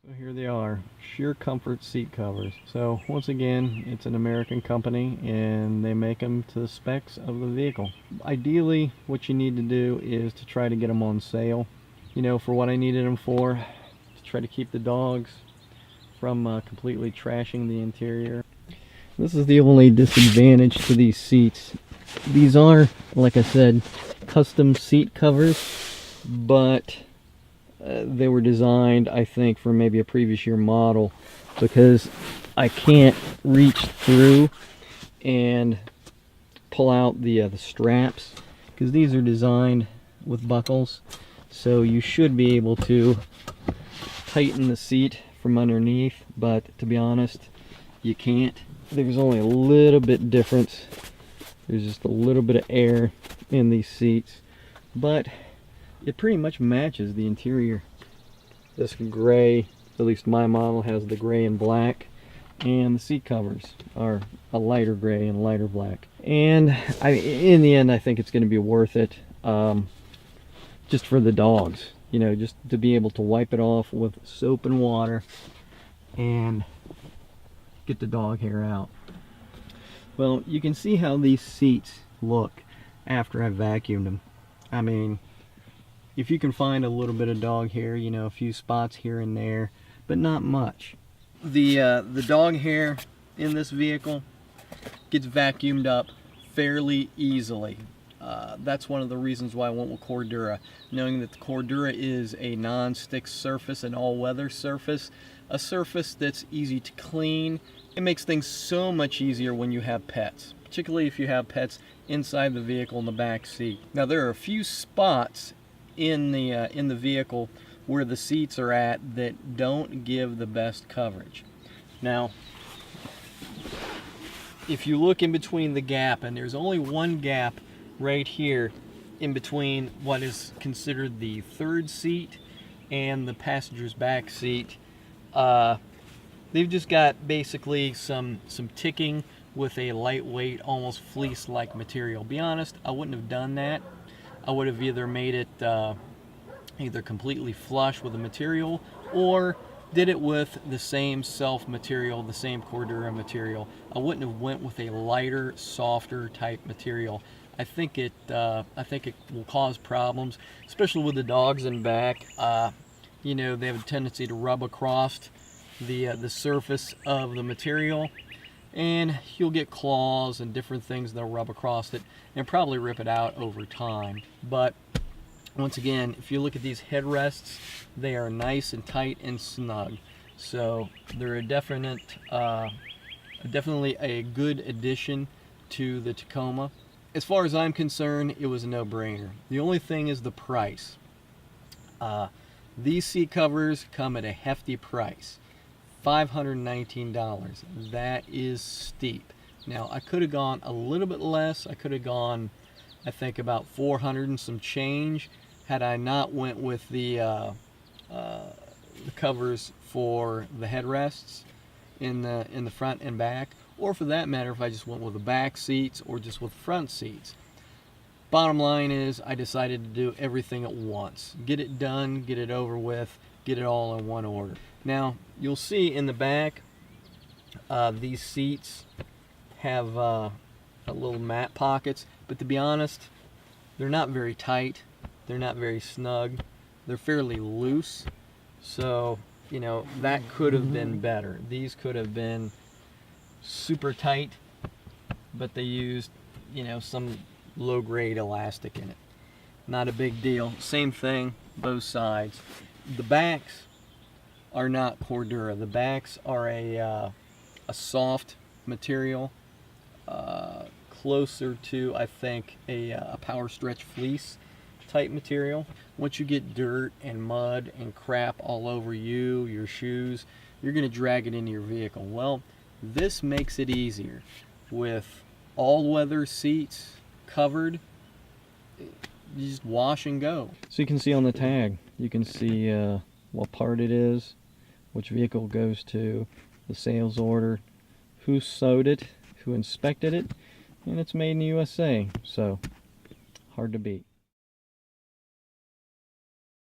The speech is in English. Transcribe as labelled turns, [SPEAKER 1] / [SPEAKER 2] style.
[SPEAKER 1] So here they are, Sheer Comfort seat covers. So once again, it's an American company and they make them to the specs of the vehicle. Ideally, what you need to do is to try to get them on sale. You know, for what I needed them for, to try to keep the dogs from completely trashing the interior. This is the only disadvantage to these seats. These are, like I said, custom seat covers, but they were designed, I think, for maybe a previous year model, because I can't reach through and pull out the straps, because these are designed with buckles, so you should be able to tighten the seat from underneath, but to be honest, you can't. There's only a little bit difference. There's just a little bit of air in these seats, but it pretty much matches the interior. This gray, at least my model, has the gray and black, and the seat covers are a lighter gray and lighter black. And in the end, I think it's going to be worth it, just for the dogs. You know, just to be able to wipe it off with soap and water and get the dog hair out. Well, you can see how these seats look after I vacuumed them. I mean, if you can find a little bit of dog hair, you know, a few spots here and there, but not much. The dog hair in this vehicle gets vacuumed up fairly easily. That's one of the reasons why I went with Cordura, knowing that the Cordura is a non-stick surface, an all-weather surface, a surface that's easy to clean. It makes things so much easier when you have pets, particularly if you have pets inside the vehicle in the back seat. Now, there are a few spots in the vehicle where the seats are at that don't give the best coverage. Now, if you look in between the gap, and there's only one gap right here in between what is considered the third seat and the passenger's back seat, they've just got basically some ticking with a lightweight, almost fleece-like material. Be honest, I wouldn't have done that. I would have either made it either completely flush with the material, or did it with the same self material, the same Cordura material. I wouldn't have went with a lighter, softer type material. I think it will cause problems, especially with the dogs in back. You know, they have a tendency to rub across the surface of the material, and you'll get claws and different things that'll rub across it and probably rip it out over time. But once again, if you look at these headrests, they are nice and tight and snug, so they're definitely a good addition to the Tacoma. As far as I'm concerned, it was a no-brainer. The only thing is the price. These seat covers come at a hefty price, $519. That is steep. Now, I could have gone a little bit less. I could have gone, I think, about 400 and some change, had I not went with the covers for the headrests in the front and back, or for that matter, if I just went with the back seats or just with front seats. Bottom line is, I decided to do everything at once. Get it done, get it over with, get it all in one order. Now, you'll see in the back, these seats have little mat pockets, but to be honest, they're not very tight, they're not very snug, they're fairly loose, so, you know, that could have been better. These could have been super tight, but they used, you know, some low-grade elastic in it. Not a big deal. Same thing, both sides. The backs are not Cordura. The backs are a soft material, closer to, I think, a power stretch fleece type material. Once you get dirt and mud and crap all over you, your shoes, you're going to drag it into your vehicle. Well, this makes it easier. With all-weather seats covered, you just wash and go. So you can see on the tag, you can see what part it is, which vehicle it goes to, the sales order, who sewed it, who inspected it, and it's made in the USA, so hard to beat.